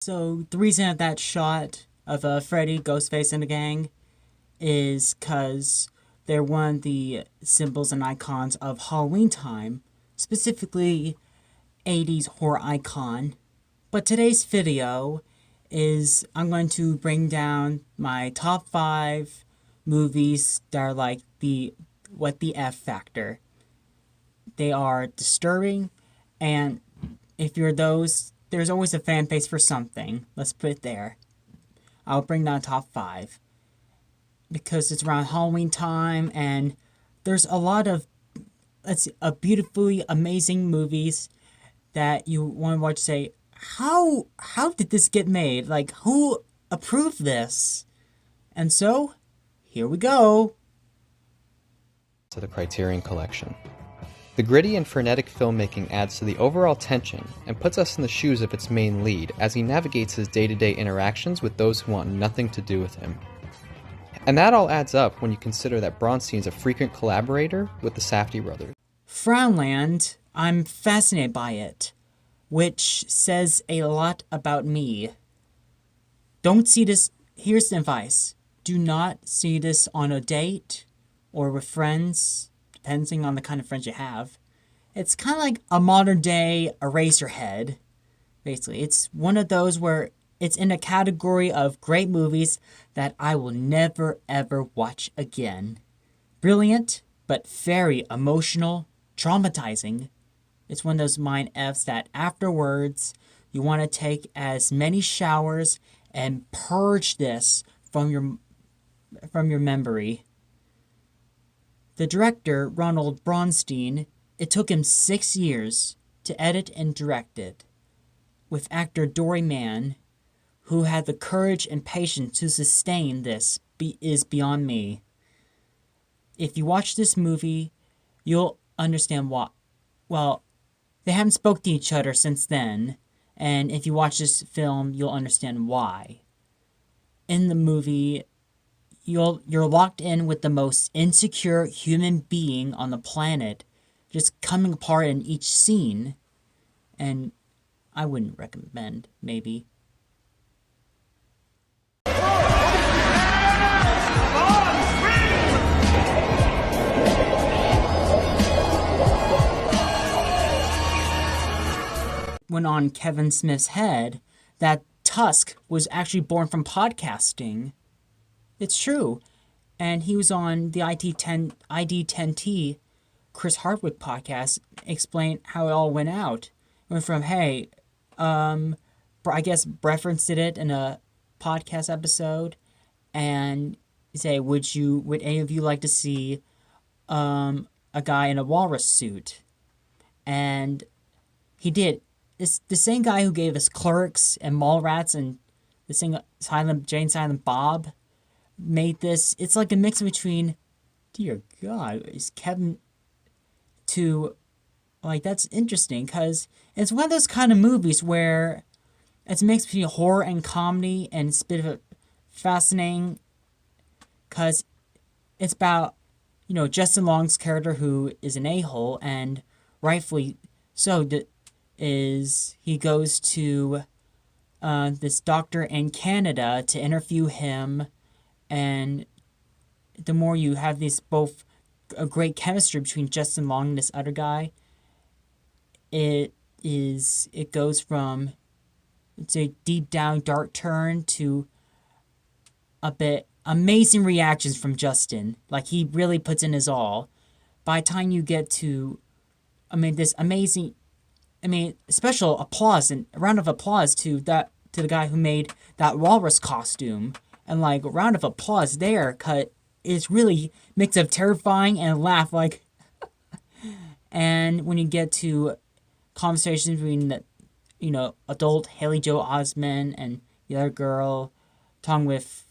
So the reason of that shot of Freddy, Ghostface, and the gang is because they're one of the symbols and icons of Halloween time, specifically 80s horror icon. But today's video is I'm going to bring down my top 5 movies that are like the what the F factor. They are disturbing, and if you're those, there's always a fan base for something. Let's put it there. I'll bring down top 5 because it's around Halloween time, and there's a lot of beautifully amazing movies that you want to watch. Say, how did this get made? Like, who approved this? And so, here we go. To the Criterion Collection. The gritty and frenetic filmmaking adds to the overall tension and puts us in the shoes of its main lead as he navigates his day-to-day interactions with those who want nothing to do with him. And that all adds up when you consider that Bronstein is a frequent collaborator with the Safdie brothers. Frownland, I'm fascinated by it, which says a lot about me. Don't see this, here's the advice. Do not see this on a date or with friends, depending on the kind of friends you have. It's kind of like a modern day Eraserhead, basically. It's one of those where it's in a category of great movies that I will never ever watch again. Brilliant, but very emotional, traumatizing. It's one of those mind Fs that afterwards you want to take as many showers and purge this from your memory. The director, Ronald Bronstein, it took him 6 years to edit and direct it, with actor Dory Mann, who had the courage and patience to sustain this, is beyond me. If you watch this movie, you'll understand why. Well, they haven't spoke to each other since then, and if you watch this film, you'll understand why. In the movie, you're locked in with the most insecure human being on the planet, just coming apart in each scene, and I wouldn't recommend, maybe. Went on Kevin Smith's head that Tusk was actually born from podcasting. It's true. And he was on the ID10T Chris Hardwick podcast, explained how it all went out. It went from, hey, I guess referenced it in a podcast episode, and say, would any of you like to see a guy in a walrus suit? And he did. It's the same guy who gave us Clerks and Mallrats and the thing Jane Silent Bob made this. It's like a mix between, dear God, is Kevin to, like, that's interesting because it's one of those kind of movies where it's a mix between horror and comedy, and it's a bit of a fascinating because it's about, Justin Long's character, who is an a-hole, and rightfully so. He goes to this doctor in Canada to interview him, and the more you have both a great chemistry between Justin Long and this other guy, it goes from, it's a deep down dark turn to a bit amazing reactions from Justin. Like, he really puts in his all. By the time you get to, this amazing, special applause and a round of applause to the guy who made that walrus costume, and like a round of applause there, cause it's really mix of terrifying and laugh, like. And when you get to conversations between the, adult Haley Joel Osment and the other girl, talking with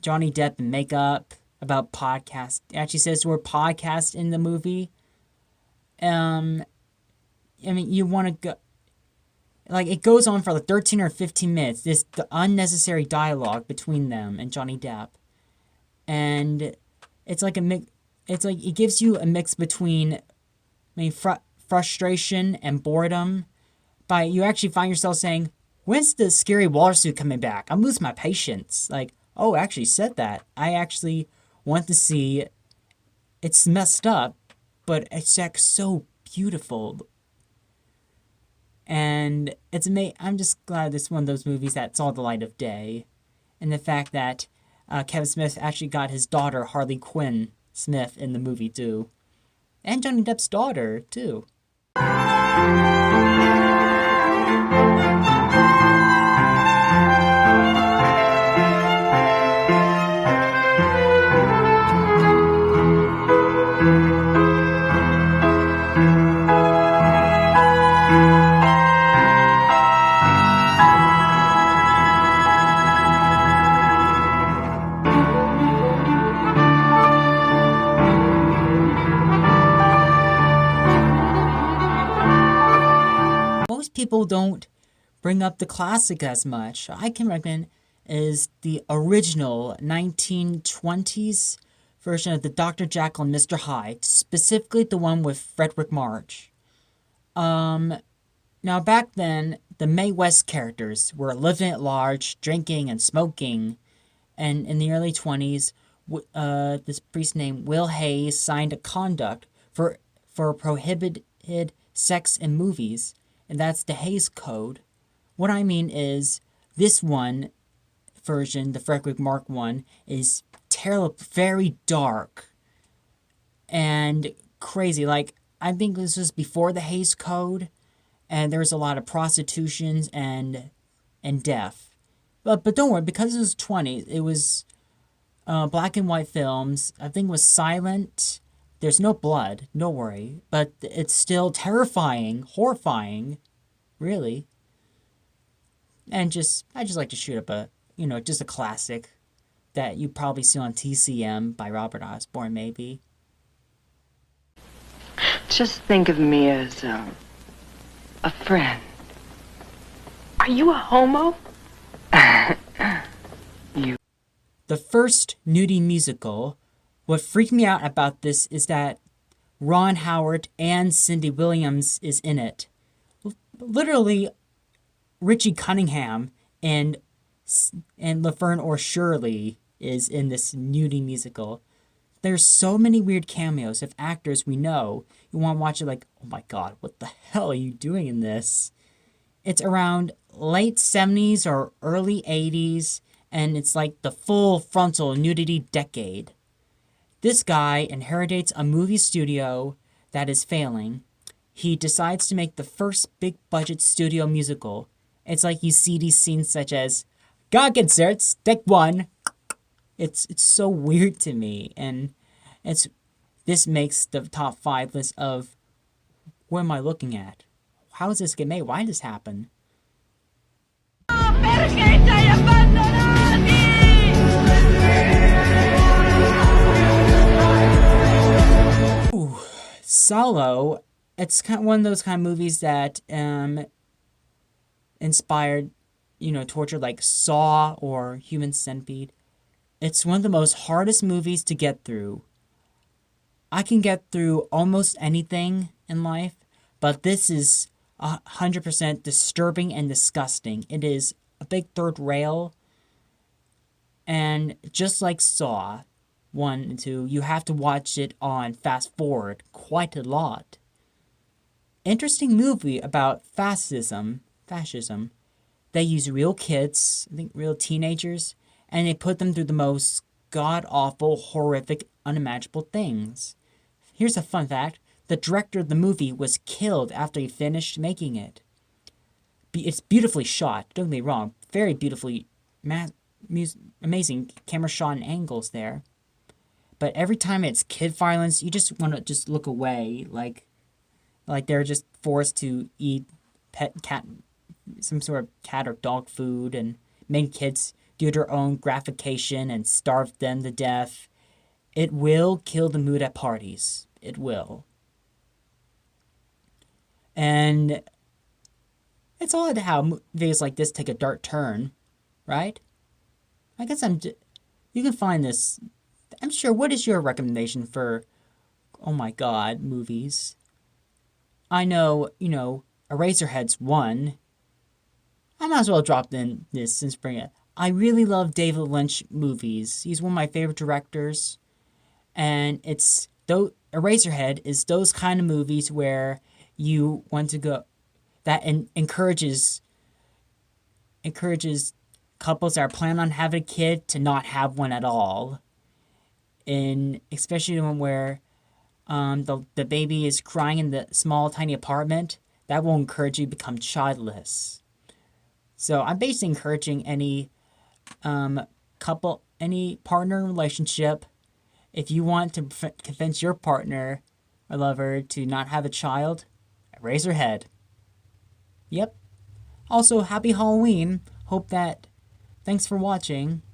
Johnny Depp and makeup about podcast. It actually says the word podcast in the movie. You want to go, like, it goes on for like 13 or 15 minutes, the unnecessary dialogue between them and Johnny Depp. And it's like it gives you a mix between, frustration and boredom. You actually find yourself saying, when's the scary water suit coming back? I'm losing my patience. Like, oh, actually said that. I actually want to see. It's messed up, but it's like so beautiful. And it's amazing. I'm just glad it's one of those movies that saw the light of day. And the fact that Kevin Smith actually got his daughter, Harley Quinn Smith, in the movie, too. And Johnny Depp's daughter, too. Most people don't bring up the classic as much. I can recommend is the original 1920s version of the Dr. Jekyll and Mr. Hyde, specifically the one with Frederick March. Now back then, the Mae West characters were living at large, drinking and smoking, and in the early 20s, this priest named Will Hayes signed a conduct for prohibited sex in movies, and that's the Hayes Code. What I mean is, this one version, the Frederick Mark one, is terrible, very dark and crazy. Like, I think this was before the Hayes Code, and there was a lot of prostitutions and death. But don't worry, because it was 20s, it was black and white films. I think it was silent. There's no blood, don't worry. But it's still terrifying, horrifying, really. And I just like to shoot up just a classic that you probably see on TCM by Robert Osborne, maybe. Just think of me as a friend. Are you a homo? The first Nudie musical, what freaked me out about this is that Ron Howard and Cindy Williams is in it. Literally, Richie Cunningham and Laverne or Shirley is in this Nudie musical. There's so many weird cameos of actors we know. You want to watch it like, oh my god, what the hell are you doing in this? It's around late 70s or early 80s, and it's like the full frontal nudity decade. This guy inherits a movie studio that is failing. He decides to make the first big budget studio musical. It's like you see these scenes such as, God concerts, take one. It's so weird to me, and this makes the top 5 list of, what am I looking at? How does this get made? Why did this happen? Ooh, Salo, it's kind of one of those kind of movies that inspired, torture like Saw or Human Centipede. It's one of the most hardest movies to get through. I can get through almost anything in life, but this is 100% disturbing and disgusting. It is a big third rail, and just like Saw 1 and 2, you have to watch it on fast forward quite a lot. Interesting movie about fascism. They use real kids, I think real teenagers, and they put them through the most god-awful, horrific, unimaginable things. Here's a fun fact. The director of the movie was killed after he finished making it. It's beautifully shot, don't get me wrong. Very beautifully, amazing camera shot and angles there. But every time it's kid violence, you just want to just look away, like they're just forced to eat some sort of cat or dog food, and make kids do their own gratification and starve them to death. It will kill the mood at parties. It will. And it's odd how videos like this take a dark turn, right? I guess you can find this. I'm sure. What is your recommendation for, oh my god, movies? I know, Eraserhead's one. I might as well drop in this since bring it. I really love David Lynch movies. He's one of my favorite directors. And it's though Eraserhead is those kind of movies where you want to go that encourages couples that are planning on having a kid to not have one at all. And especially the one where the baby is crying in the small tiny apartment, that will encourage you to become childless. So I'm basically encouraging any any partner relationship, if you want to convince your partner or lover to not have a child, raise her head. Yep. Also, happy Halloween. Thanks for watching.